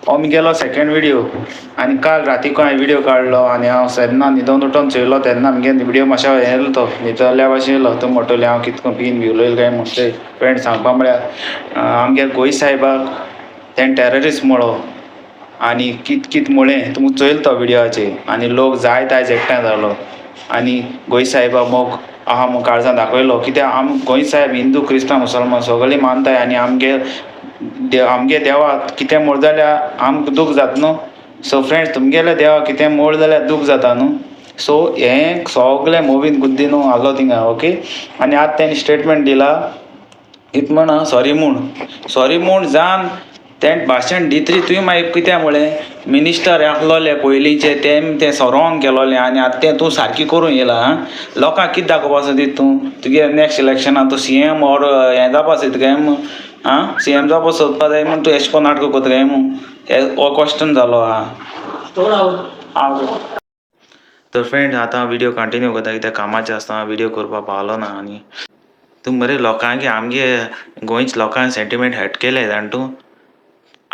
हो गेलो second video आणि काल रातीक हांवें व्हिडिओ काडलो आनी हांव सेन्ना न्हिदोन उठोन चोयलो तेन्ना आमगे व्हिडिओ मातशें येयलो तो न्हिदल्या भाशेन येयलो तो मोटोले हांव कितको पीन बी उलयलो काय म्हूण ते फ्रेंड सांगपा म्हळ्यार आमगे गोंय साहेबाक तें टेररिस्ट म्हणलो आनी कित म्हळें तुमकां चोयलो तो व्हिडिओचेर आनी लोक जायत आयज एकठांय जालो आनी गोंय साहेबा मोग आहा म्हूण काळजां दाखयलो कित्याक गोंय साहेब हिंदू क्रिस्तांव मुसलमान सगळीं मानताय आनी आमगे देवाक कितें म्हूण जाल्यार आमकां दूख जाता न्हू. सो फ्रेंड्स तुमगेल्या देवाक कितें म्हूण जाल्यार दूख जाता न्हू. सो हें सगळें मोवीन गुद्दी न्हू आहलो थिंगा ओके. आनी आतां तेणी स्टेटमेंट दिला इत म्हणा सॉरी म्हूण जावन तें भाशण दितरी तुवें मागीर कित्याक म्हळें मिनिस्टर आसलोले पयलींचे तें रोंग केलोलें आनी आतां तें तूं सारकी करूं येयला लोकांक कितें दाखोवपा सोदी तूं तुगे नॅक्स्ट इलेक्शनाक तूं CM ऑर हें जावपा सोदता काय म्हूण CM जावपा सोदपा जाय म्हूण तूं एशें कोन्न नाटकां कोत्ता काय म्हूण हो क्वेश्चन जालो आहा. तर फ्रेंड आतां व्हिडिओ कंटिन्यू करता कित्याक कामाचें आसतना व्हिडिओ करपाक पावलो ना आनी तूं मरे लोकांगे आमगे गोंयच लोकांक सेंटिमेंट हर्ट केले जाण तूं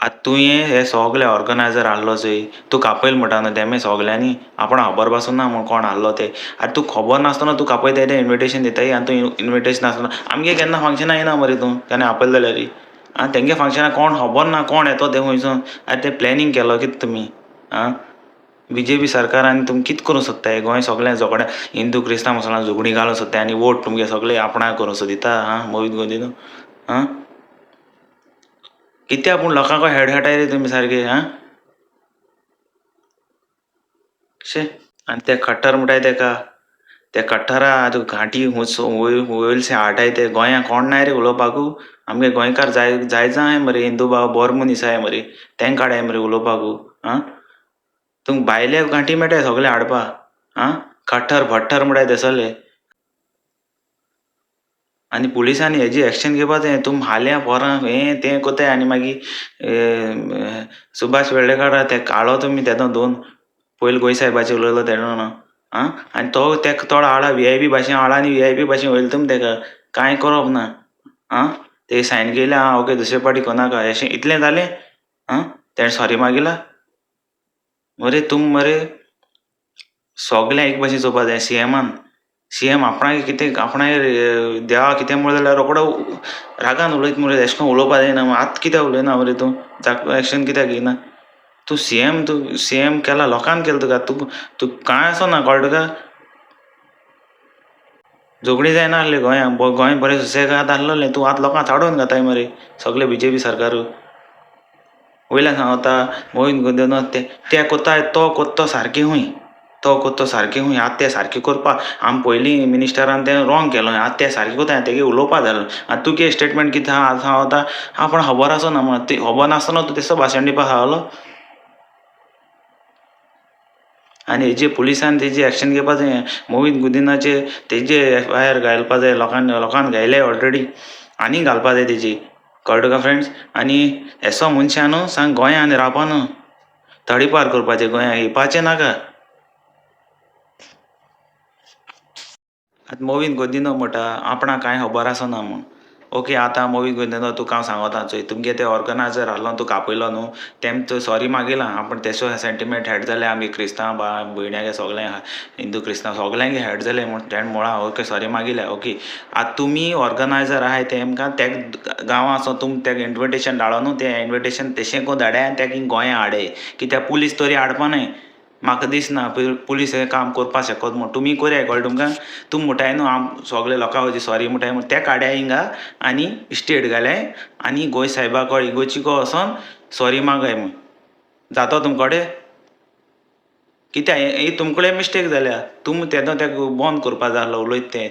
आतां तुवें हे सगळे ऑर्गनायझर आहलो चोय तूं कापयल म्हणटा न्हू तेमी सगल्यांनी आपण खबर पासून ना म्हूण कोण आहलो ते आतां तूं खबर नासतना तूं कापयताय तें इन्विटेशन दिताय आनी तूं इन्विटेशन नासतना आमगे केन्ना फंक्शनां येना मरे तूं केन्ना आपयल जाल्यार तेंगे फंक्शनाक कोण खबर ना कोण येतो ते खंयसून आतां तें प्लॅनिंग केलो कितें तुमी BJP सरकारान तुमी कितें करूं सोदताय गोंय सगळें झगड्या हिंदू क्रिस्तांव मुसलमान झगडीं घालूं सोदताय आनी वोट तुमगे सगळे आपणाक करूं सोदिता मोहीत गांधी कित्याक पूण लोकांक हेड हटाय रे तुमी सारके शे आनी ते खट्टर म्हणटाय तेका ते कट्टरा आतां घांटी वयरशे हाडटाय ते गोंयाक कोण नाय रे उलोवपाकू आमगे गोंयकार जायज आहाय मरे हिंदू भाव बोर मनीस आहाय मरे तेंक हाडाय मरे उलोवपाकू तुमकां भायले घांटी मेळटाय सगळे हाडपा खट्टर भट्टर म्हणटाय ते सगळे आनी पुलिसांनी हेजी एक्शन घेवपा जाय तुम हाल्या पोरां हें तें कोताय आनी मागीर सुभाष वेर्ळेकार ते काळो तुमी तेदो दोन पयलीं गोंय साहेबाचेर उलयलो तेणो न्हू आनी तो तेका थोडो हाडा VIP भाशेन हाडा आनी VIP भाशेन वयल तुमी तेका कांय करप ना ते सायन केल्या ओके दुसरे पाटी कोनाका अशें इतलें जालें तेणें सॉरी मागिला मरे तुम मरे सगळें एक भाशेन चोवपा जाय CM आपणाक कितें आपणाक देवा कितें म्हूण जाल्यार रोकडो रागान उलयता मरे अशें करून उलोवपा जायना आतां कित्याक उलयना मरे तूं एक्शन कित्याक घेयना तूं CM केला लोकांन केला तुका तूं कांय आसोना कळ्ळें तुका झगडीं जायना आहली गोंय बरें सुसेगाद आहलोलें तूं आतां लोकांक चाडोवन घाताय मरे सगळे BJP सरकारू वयल्यान सांगता मोहीत गुंदेनो ते कोत्ताय तो कोत्तो सारकें खूंय आतां तें सारकें करपा आमी पयलीं मिनिस्टरान तें रोंग केलो आतां तें सारकें कोताय तेगे उलोवपा जालो आतां तुगे स्टेटमेंट कितें आहा सांगता आपण खबर आसना म्हण खबर नासतना तूं तेसो भाशण दिवपाक पावलो आनी हेजे पुलिसान तेजी एक्शन घेवपा जाय मोहीत गुदिनाचेर तेजे FIR घालपा जाय लोकांन घायले ऑलरेडी आनी घालपा जाय तेजी कळ्ळें तुका फ्रेंड्स आनी एसो मनशान सांग गोंयान रावपा न्हू तडीपार करपाचें गोंयाक येवपाचें नाका आतां मोहीत गुदिनो म्हणटा आपणाक कांय खबर आसना म्हूण ओके आतां मोहीत गुदिनो तुका हांव सांगता चोय तुमगे ते ऑर्गनायझर आहलो तूं कापयलो न्हू तेम तूं सॉरी मागिलां आपूण तेसो सेंटिमेंट हेड जाले आमगे क्रिस्तांव भयण्यागे सगळ्यांक हिंदू क्रिस्तांव सगळ्यांगे हेड जाले म्हूण तेणें म्हळां ओके सॉरी मागिल्या ओके आतां तुमी ऑर्गनायझर आहाय तेमकां तेका गांवां आसो तुमी तेका इन्विटेशन धाडो न्हू तें इन्विटेशन तेशें को धाडय आनी तेका गोंया हाडय कित्याक पुलीस तरी हाडपा न्हय म्हाका दिसना पुलीस हें काम करपा शकत म्हूण तुमी कोरया कळ्ळें तुमकां तुमी म्हणटाय न्हू सगळे लोकां वयची सॉरी म्हणटाय म्हूण तेका हाडया हिंगा आनी स्टेट घाल्याय आनी गोंय साहेबा कडेन इगोर्जीको वोसोन सॉरी मागाय म्हूण जातो तुमचे कडेन कित्याक ही तुमचे कडेन मिस्टेक जाल्या तुमी तेदो तेका बंद करपा जाय आहलो उलयता तें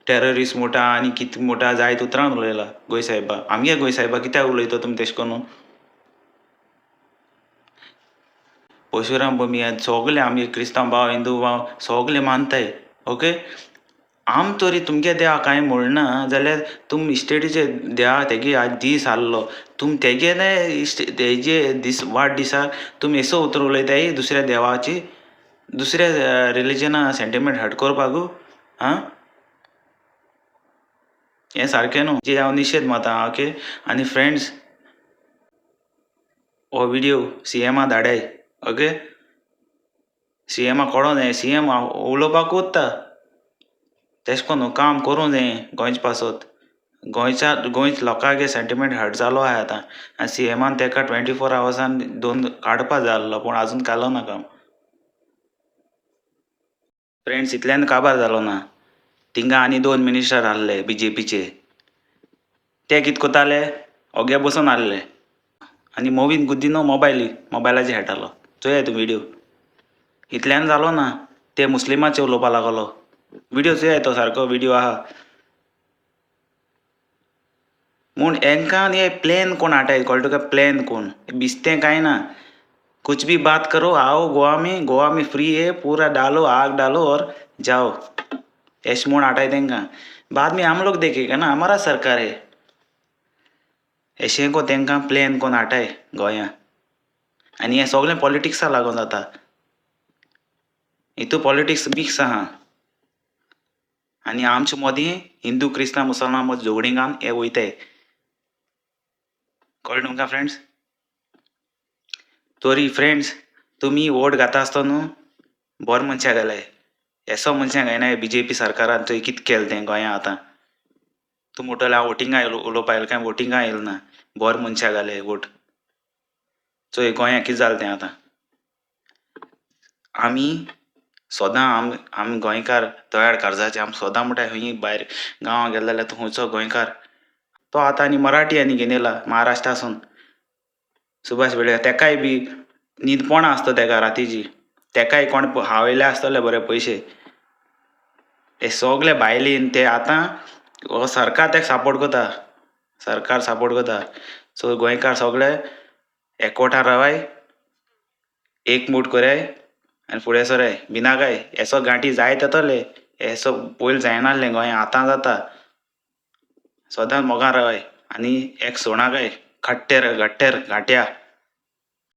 टेररिस्ट म्हणटा आनी कितें म्हणटा जायत उतरान उलयला गोंय साहेबा आमगे गोंय साहेबा कित्याक उलयता तुमी तेशें कोन्न परशुराम भुमी सगळे आमगे क्रिस्तांव भाव हिंदू भाव सगळे मानताय ओके आम तरी तुमगे देवा कांय म्हणना जाल्यार तुमी इस्टेटीचे देवा तेगे आज दीस आहलो तुमी तेगे तेजे वाडदिसाक तुमी एसो उतर उलयताय दुसऱ्या देवाची दुसऱ्या रिलीजना सेंटिमेंट हट करपाकू हें सारकें न्हू जे हांव निशेध माता ओके आनी फ्रेंड्स हो व्हिडिओ CMा धाडाय ओके. CMा कळो जाय CM उलोवपाक कोत्ता तेश कोन्न काम करूं जाय गोंयचे पासत. गोंयच लोकांगे सेंटिमेंट हर्ट जालो आहा आतां आनी CMान तेका 24 आवर्सान 2 काडपा जाय आसलो पूण आजून कालो ना काम. फ्रेंड्स इतल्यान काबार जालो ना. थिंगा आनी 2 मिनिस्टर आहले BJPचे ते कित कोताले ओगे बसून आहले आनी मोवीन गुद्दीनो मोबायलाचेर खेळटालो. चोया तूं व्हिडिओ इतल्यान जालो ना. ते मुस्लिमाचे उलोवपा लागलो. व्हिडिओ चोया तो सारको व्हिडिओ आहा. म्हूण हेंकां हे प्लॅन कोण हाडटाय कळटा तुका प्लॅन कोण बिस्तें कांय ना. कुछ भी बात करो आओ गोवा में फ्री है पूरा डालो आग डालो और जाओ एश म्हूण हाडटाय तेंकां. बाद में हम लोग देखेगा ना हमारा सरकार है अशें को तेंकां प्लॅन कोण हाडटाय गोंयां. आनी हें सगळें पॉलिटिक्सा लागून जाता. हितू पॉलिटिक्स मिक्स आहा आनी आमचे मोदी हिंदू क्रिस्तांव मुसलमान मदीं झगडीं घालून हे वयताय. कळ्ळें तुमकां फ्रेंड्स. तोरी फ्रेंड्स तुमी वोट घाता आसतना न्हू बरो मनशाक घालाय. एसो मनशाक घायनाय BJP सरकारान चोय कितें केलें तें गोंयां आतां. तूं म्हणटलें हांव वोटिंगा उलोवपा येयलो काय वोटिंगा येयलो ना. बरो मनशाक घालय वोट. चोय गोंयां कितें जालें तें आतां. आमी सोदां आमी गोंयकार तयार कर्जाचे आमी सोदां म्हणटाय खंयी भायर गांवां गेले जाल्यार तूं खंयचो गोंयकार तो आतां आनी मराठी आनी घेवन येयला महाराष्ट्रासून. सुभाष वेळीप तेकाय बी न्हीदपणां आसता तेका रातीची तेकाय कोण हावयले आसतले बरे पयशे. हे सगळे भायलीन ते आतां हो सरकार तेका सपोर्ट करता. सरकार सपोर्ट करता. सो गोंयकार सगळे एकवटान रावाय एकमूट कराय आनी फुडें सराय भिनाकाय. एसो गांठी जायत येतले एसो पयलीं जायनासलें गोंयां आतां जाता. सदांच मोगान रावाय आनी एक सोणाकाय घाट्टेर घाट्ट्या